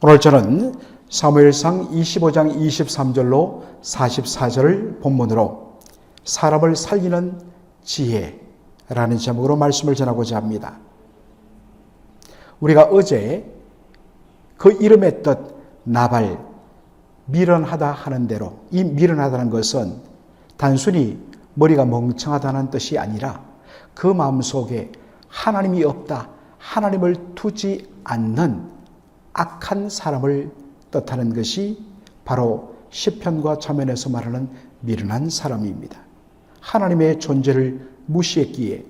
오늘 저는 사무엘상 25장 23절로 44절을 본문으로 사람을 살리는 지혜라는 제목으로 말씀을 전하고자 합니다. 우리가 어제 그 이름의 뜻 나발, 미련하다 하는 대로, 이 미련하다는 것은 단순히 머리가 멍청하다는 뜻이 아니라 그 마음속에 하나님이 없다, 하나님을 두지 않는 악한 사람을 뜻하는 것이 바로 시편과 잠언에서 말하는 미련한 사람입니다. 하나님의 존재를 무시했기에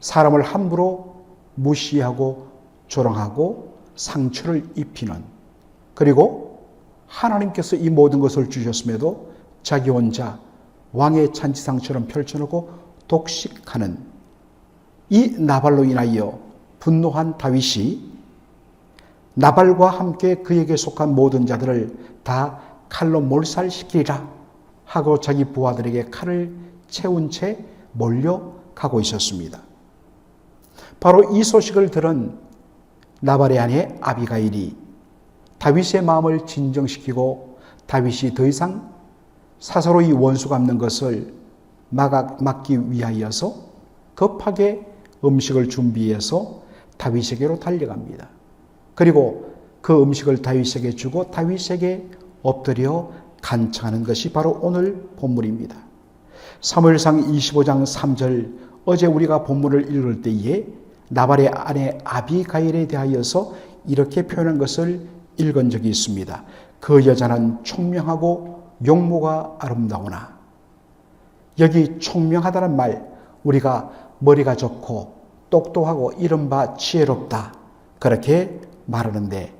사람을 함부로 무시하고 조롱하고 상처를 입히는, 그리고 하나님께서 이 모든 것을 주셨음에도 자기 혼자 왕의 잔치상처럼 펼쳐놓고 독식하는 이 나발로 인하여 분노한 다윗이 나발과 함께 그에게 속한 모든 자들을 다 칼로 몰살시키리라 하고 자기 부하들에게 칼을 채운 채 몰려가고 있었습니다. 바로 이 소식을 들은 나발의 아내 아비가일이 다윗의 마음을 진정시키고 다윗이 더 이상 사사로이 원수 갚는 것을 막기 위하여서 급하게 음식을 준비해서 다윗에게로 달려갑니다. 그리고 그 음식을 다윗에게 주고 다윗에게 엎드려 간청하는 것이 바로 오늘 본문입니다. 사무엘상 25장 3절, 어제 우리가 본문을 읽을 때에 나발의 아내 아비가일에 대하여서 이렇게 표현한 것을 읽은 적이 있습니다. 그 여자는 총명하고 용모가 아름다우나. 여기 총명하다는 말, 우리가 머리가 좋고 똑똑하고 이른바 지혜롭다 그렇게 말하는데,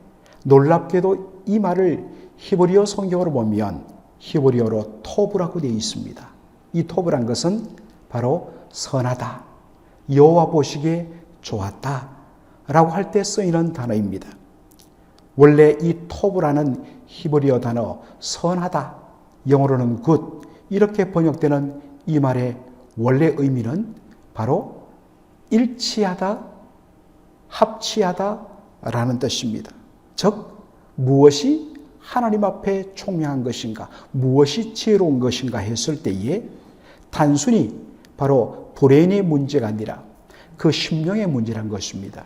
놀랍게도 이 말을 히브리어 성경으로 보면 히브리어로 토브라고 되어 있습니다. 이 토브란 것은 바로 선하다, 여호와 보시기에 좋았다 라고 할 때 쓰이는 단어입니다. 원래 이 토브라는 히브리어 단어 선하다, 영어로는 good, 이렇게 번역되는 이 말의 원래 의미는 바로 일치하다, 합치하다 라는 뜻입니다. 즉 무엇이 하나님 앞에 총명한 것인가, 무엇이 지혜로운 것인가 했을 때에 단순히 바로 브레인의 문제가 아니라 그 심령의 문제란 것입니다.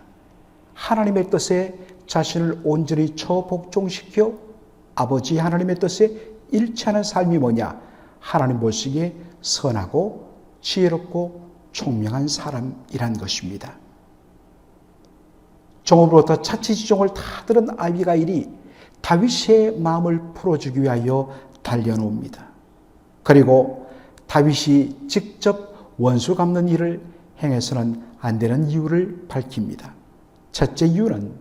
하나님의 뜻에 자신을 온전히 처복종시켜 아버지 하나님의 뜻에 일치하는 삶이 뭐냐, 하나님 보시기에 선하고 지혜롭고 총명한 사람이란 것입니다. 종으로부터 차치지종을 다 들은 아비가일이 다윗의 마음을 풀어주기 위하여 달려놓습니다. 그리고 다윗이 직접 원수 갚는 일을 행해서는 안 되는 이유를 밝힙니다. 첫째 이유는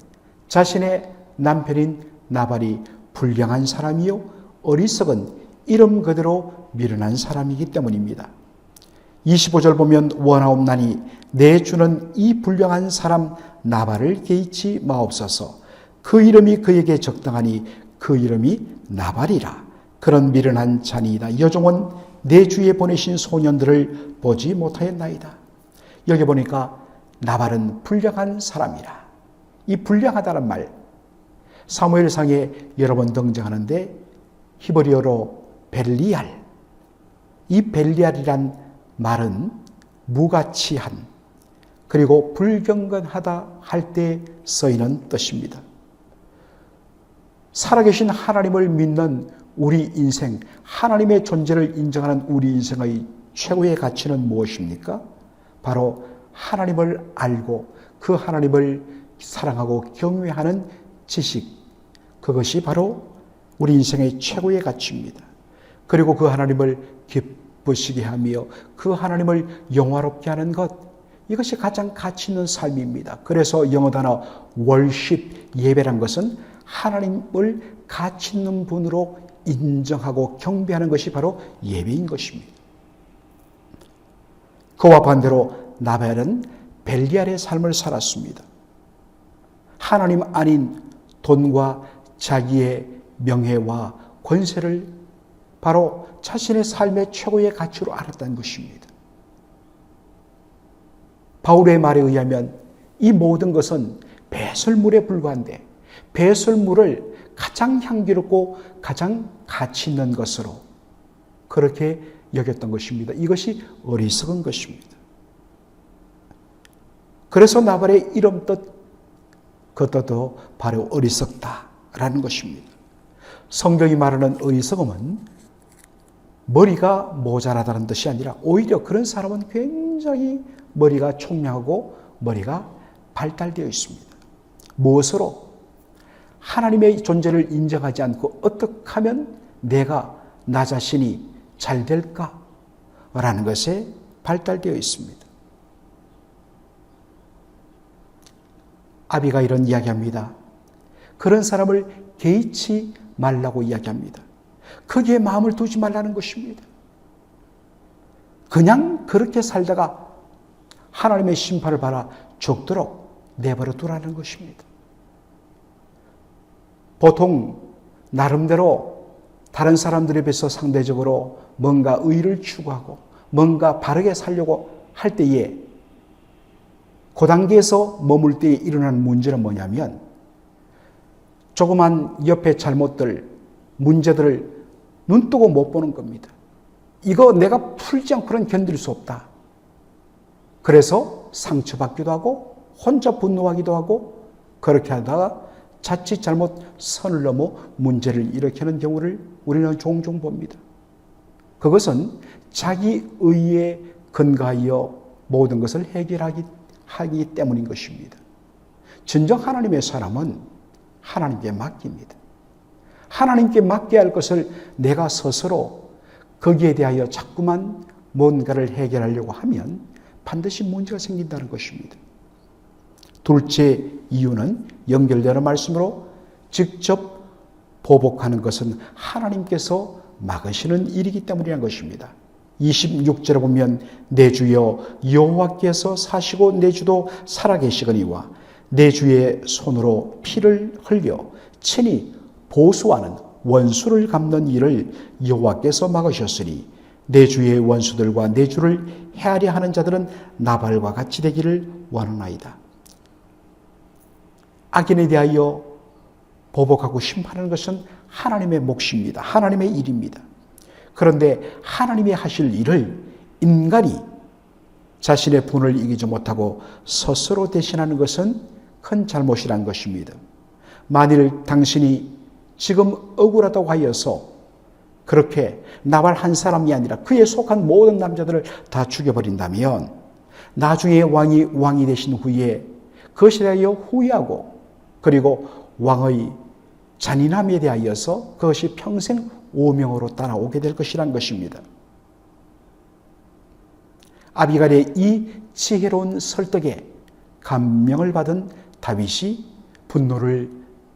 자신의 남편인 나발이 불량한 사람이요 어리석은 이름 그대로 미련한 사람이기 때문입니다. 25절 보면 원하옵나니 내 주는 이 불량한 사람 나발을 개의치 마옵소서. 그 이름이 그에게 적당하니 그 이름이 나발이라. 그런 미련한 자니이다. 여종은 내 주에 보내신 소년들을 보지 못하였나이다. 여기 보니까 나발은 불량한 사람이라. 이 불량하다는 말 사무엘상에 여러 번 등장하는데 히브리어로 벨리알, 이 벨리알이란 말은 무가치한, 그리고 불경건하다 할 때 쓰이는 뜻입니다. 살아계신 하나님을 믿는 우리 인생, 하나님의 존재를 인정하는 우리 인생의 최고의 가치는 무엇입니까? 바로 하나님을 알고 그 하나님을 사랑하고 경외하는 지식, 그것이 바로 우리 인생의 최고의 가치입니다. 그리고 그 하나님을 기쁘시게 하며 그 하나님을 영화롭게 하는 것, 이것이 가장 가치 있는 삶입니다. 그래서 영어 단어 월십, 예배란 것은 하나님을 가치 있는 분으로 인정하고 경배하는 것이 바로 예배인 것입니다. 그와 반대로 나발은 벨리알의 삶을 살았습니다. 하나님 아닌 돈과 자기의 명예와 권세를 바로 자신의 삶의 최고의 가치로 알았다는 것입니다. 바울의 말에 의하면 이 모든 것은 배설물에 불과한데 배설물을 가장 향기롭고 가장 가치 있는 것으로 그렇게 여겼던 것입니다. 이것이 어리석은 것입니다. 그래서 나발의 이름 뜻 그 뜻도 바로 어리석다라는 것입니다. 성경이 말하는 어리석음은 머리가 모자라다는 뜻이 아니라 오히려 그런 사람은 굉장히 머리가 총명하고 머리가 발달되어 있습니다. 무엇으로? 하나님의 존재를 인정하지 않고 어떻게 하면 내가 나 자신이 잘 될까라는 것에 발달되어 있습니다. 아비가일은 이야기합니다. 그런 사람을 개의치 말라고 이야기합니다. 거기에 마음을 두지 말라는 것입니다. 그냥 그렇게 살다가 하나님의 심판을 받아 죽도록 내버려 두라는 것입니다. 보통 나름대로 다른 사람들에 비해서 상대적으로 뭔가 의를 추구하고 뭔가 바르게 살려고 할 때에 그 단계에서 머물 때에 일어나는 문제는 뭐냐면 조그만 옆에 잘못들, 문제들을 눈뜨고 못 보는 겁니다. 이거 내가 풀지 않고는 견딜 수 없다. 그래서 상처받기도 하고 혼자 분노하기도 하고 그렇게 하다가 자칫 잘못 선을 넘어 문제를 일으키는 경우를 우리는 종종 봅니다. 그것은 자기 의에 근거하여 모든 것을 해결하기 때문인 것입니다. 진정 하나님의 사람은 하나님께 맡깁니다. 하나님께 맡겨야 할 것을 내가 스스로 거기에 대하여 자꾸만 뭔가를 해결하려고 하면 반드시 문제가 생긴다는 것입니다. 둘째 이유는 연결되는 말씀으로 직접 보복하는 것은 하나님께서 막으시는 일이기 때문이라는 것입니다. 26절에 보면 내 주여 여호와께서 사시고 내 주도 살아계시거니와 내 주의 손으로 피를 흘려 친히 보수하는 원수를 갚는 일을 여호와께서 막으셨으니 내 주의 원수들과 내 주를 헤아려 하는 자들은 나발과 같이 되기를 원하나이다. 악인에 대하여 보복하고 심판하는 것은 하나님의 몫입니다. 하나님의 일입니다. 그런데 하나님이 하실 일을 인간이 자신의 분을 이기지 못하고 스스로 대신하는 것은 큰 잘못이란 것입니다. 만일 당신이 지금 억울하다고 하여서 그렇게 나발 한 사람이 아니라 그에 속한 모든 남자들을 다 죽여버린다면 나중에 왕이 되신 후에 그것에 대하여 후회하고 그리고 왕의 잔인함에 대하여서 그것이 평생 오명으로 따라오게 될 것이란 것입니다. 아비갈의 이 지혜로운 설득에 감명을 받은 다윗이 분노를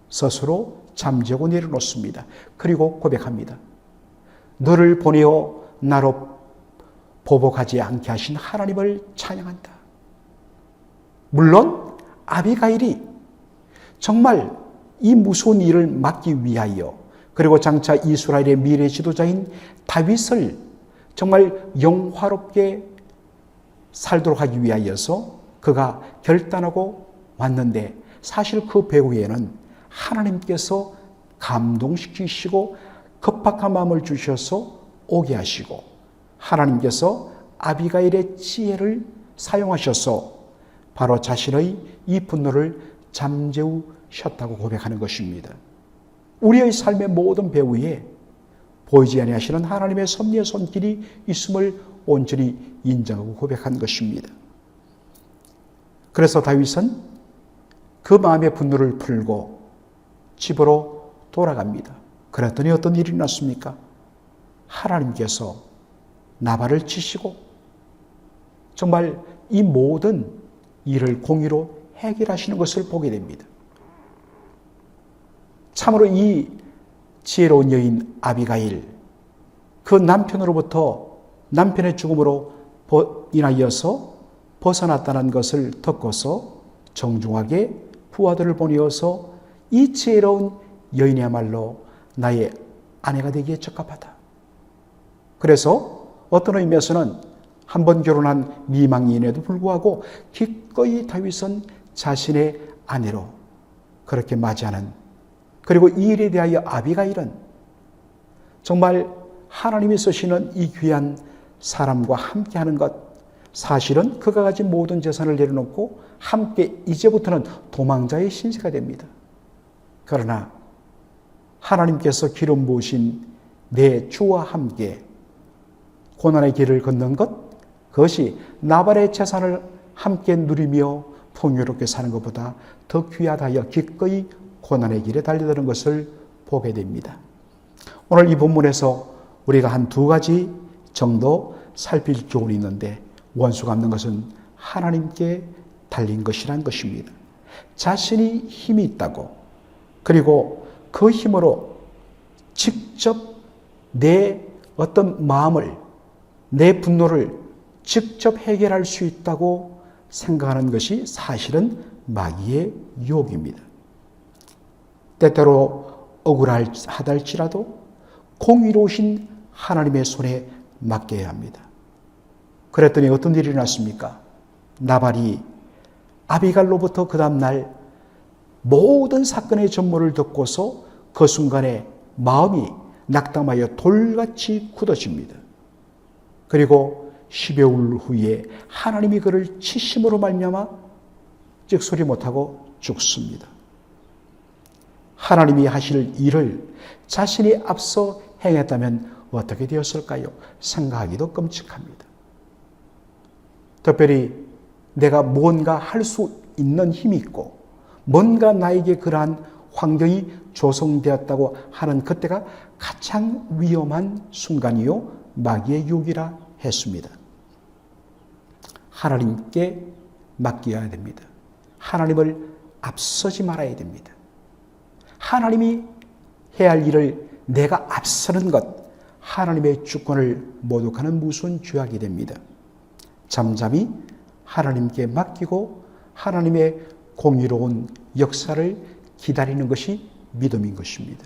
스스로 잠재우고 내려놓습니다. 그리고 고백합니다. 너를 보내어 나로 보복하지 않게 하신 하나님을 찬양한다. 물론 아비가일이 정말 이 무서운 일을 막기 위하여 그리고 장차 이스라엘의 미래 지도자인 다윗을 정말 영화롭게 살도록 하기 위하여서 그가 결단하고 왔는데 사실 그 배후에는 하나님께서 감동시키시고 급박한 마음을 주셔서 오게 하시고 하나님께서 아비가일의 지혜를 사용하셔서 바로 자신의 이 분노를 잠재우셨다고 고백하는 것입니다. 우리의 삶의 모든 배후에 보이지 아니하시는 하나님의 섭리의 손길이 있음을 온전히 인정하고 고백한 것입니다. 그래서 다윗은 그 마음의 분노를 풀고 집으로 돌아갑니다. 그랬더니 어떤 일이 났습니까? 하나님께서 나발을 치시고 정말 이 모든 일을 공의로 해결하시는 것을 보게 됩니다. 참으로 이 지혜로운 여인 아비가일, 그 남편의 죽음으로 인하여서 벗어났다는 것을 듣고서 정중하게 부하들을 보내어서 이 지혜로운 여인이야말로 나의 아내가 되기에 적합하다. 그래서 어떤 의미에서는 한 번 결혼한 미망인에도 불구하고 기꺼이 다윗은 자신의 아내로 그렇게 맞이하는, 그리고 이 일에 대하여 아비가일은 정말 하나님이 쓰시는 이 귀한 사람과 함께하는 것, 사실은 그가 가진 모든 재산을 내려놓고 함께 이제부터는 도망자의 신세가 됩니다. 그러나 하나님께서 기름 부으신 내 주와 함께 고난의 길을 걷는 것, 그것이 나발의 재산을 함께 누리며 풍요롭게 사는 것보다 더 귀하다여 기꺼이 고난의 길에 달려드는 것을 보게 됩니다. 오늘 이 본문에서 우리가 한 두 가지 정도 살필 교훈이 있는데, 원수 갚는 것은 하나님께 달린 것이란 것입니다. 자신이 힘이 있다고, 그리고 그 힘으로 직접 내 어떤 마음을, 내 분노를 직접 해결할 수 있다고 생각하는 것이 사실은 마귀의 유혹입니다. 때때로 억울하달지라도 공의로우신 하나님의 손에 맡겨야 합니다. 그랬더니 어떤 일이 일어났습니까? 나발이 아비갈로부터 그 다음날 모든 사건의 전모를 듣고서 그 순간에 마음이 낙담하여 돌같이 굳어집니다. 그리고 10여일 후에 하나님이 그를 치심으로 말미암아 찍소리 못하고 죽습니다. 하나님이 하실 일을 자신이 앞서 행했다면 어떻게 되었을까요? 생각하기도 끔찍합니다. 특별히 내가 뭔가 할 수 있는 힘이 있고 뭔가 나에게 그러한 환경이 조성되었다고 하는 그때가 가장 위험한 순간이요 마귀의 유혹이라 했습니다. 하나님께 맡겨야 됩니다. 하나님을 앞서지 말아야 됩니다. 하나님이 해야 할 일을 내가 앞서는 것, 하나님의 주권을 모독하는 무서운 죄악이 됩니다. 잠잠히 하나님께 맡기고 하나님의 공의로운 역사를 기다리는 것이 믿음인 것입니다.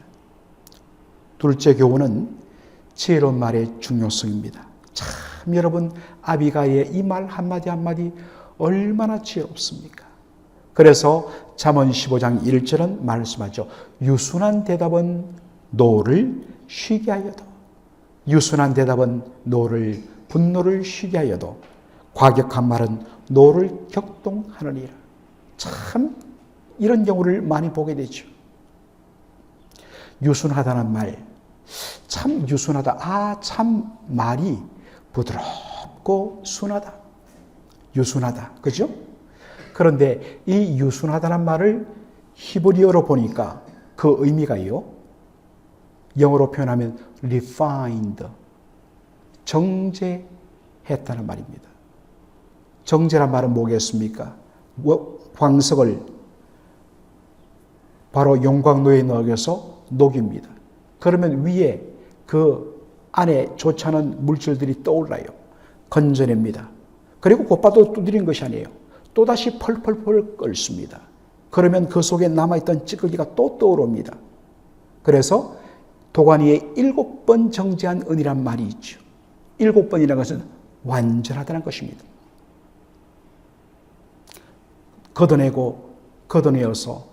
둘째 교훈은 지혜로운 말의 중요성입니다. 참 여러분, 아비가의 이 말 한마디 한마디 얼마나 지혜롭습니까? 그래서 잠언 15장 1절은 말씀하죠. 유순한 대답은 노를 쉬게 하여도, 유순한 대답은 노를, 분노를 쉬게 하여도 과격한 말은 노를 격동하느니라. 참 이런 경우를 많이 보게 되죠. 유순하다는 말, 참 유순하다. 아, 참 말이 부드럽고 순하다. 유순하다. 그죠? 그런데 이 유순하다는 말을 히브리어로 보니까 그 의미가요, 영어로 표현하면 refined, 정제했다는 말입니다. 정제란 말은 뭐겠습니까? 광석을 바로 용광로에 넣어서 녹입니다. 그러면 위에 그 안에 좋지 않은 물질들이 떠올라요. 건져냅니다. 그리고 곧바로 두드리는 것이 아니에요. 또다시 펄펄펄 끓습니다. 그러면 그 속에 남아있던 찌꺼기가 또 떠오릅니다. 그래서 도가니에 7번 정제한 은이란 말이 있죠. 7번이라는 것은 완전하다는 것입니다. 걷어내고 걷어내어서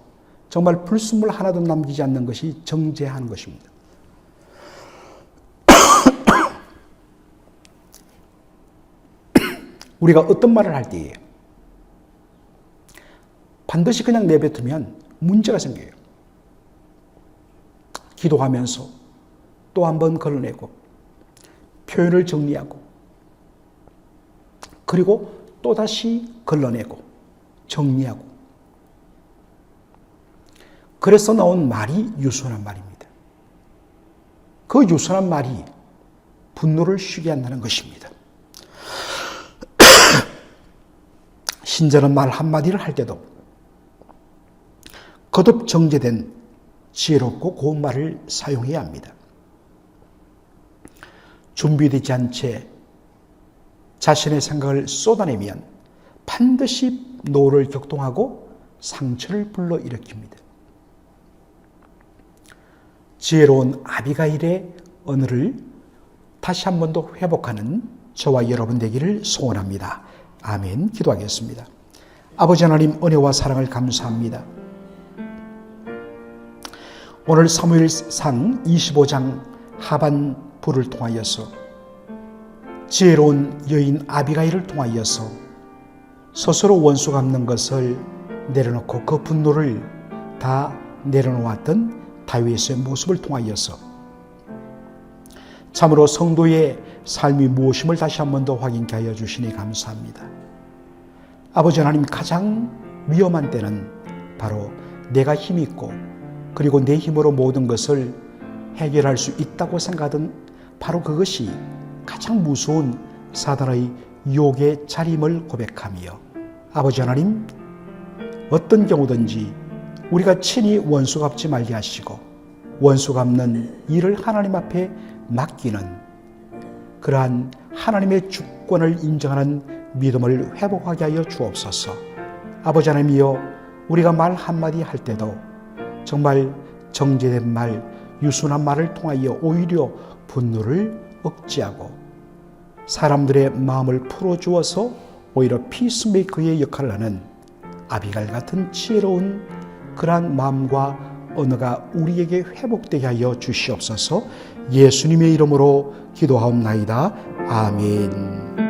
정말 불순물 하나도 남기지 않는 것이 정제하는 것입니다. 우리가 어떤 말을 할 때에 반드시 그냥 내뱉으면 문제가 생겨요. 기도하면서 또 한 번 걸러내고 표현을 정리하고 그리고 또다시 걸러내고 정리하고, 그래서 나온 말이 유순한 말입니다. 그 유순한 말이 분노를 쉬게 한다는 것입니다. 신자는 말 한마디를 할 때도 거듭 정제된 지혜롭고 고운 말을 사용해야 합니다. 준비되지 않은 채 자신의 생각을 쏟아내면 반드시 노를 격동하고 상처를 불러일으킵니다. 지혜로운 아비가일의 언어를 다시 한 번 더 회복하는 저와 여러분 되기를 소원합니다. 아멘. 기도하겠습니다. 아버지 하나님, 은혜와 사랑을 감사합니다. 오늘 사무엘상 25장 하반부를 통하여서 지혜로운 여인 아비가일을 통하여서 스스로 원수 갚는 것을 내려놓고 그 분노를 다 내려놓았던 다윗의 모습을 통하여서 참으로 성도의 삶이 무엇임을 다시 한 번 더 확인케 하여 주시니 감사합니다. 아버지 하나님, 가장 위험한 때는 바로 내가 힘이 있고 그리고 내 힘으로 모든 것을 해결할 수 있다고 생각하던 바로 그것이 가장 무서운 사단의 유혹의 자림을 고백하며, 아버지 하나님, 어떤 경우든지 우리가 친히 원수 갚지 말게 하시고 원수 갚는 일을 하나님 앞에 맡기는 그러한 하나님의 주권을 인정하는 믿음을 회복하게 하여 주옵소서. 아버지 하나님이여, 우리가 말 한마디 할 때도 정말 정제된 말, 유순한 말을 통하여 오히려 분노를 억제하고 사람들의 마음을 풀어주어서 오히려 피스메이커의 역할을 하는 아비가일 같은 지혜로운 그러한 마음과 언어가 우리에게 회복되게 하여 주시옵소서. 예수님의 이름으로 기도하옵나이다. 아멘.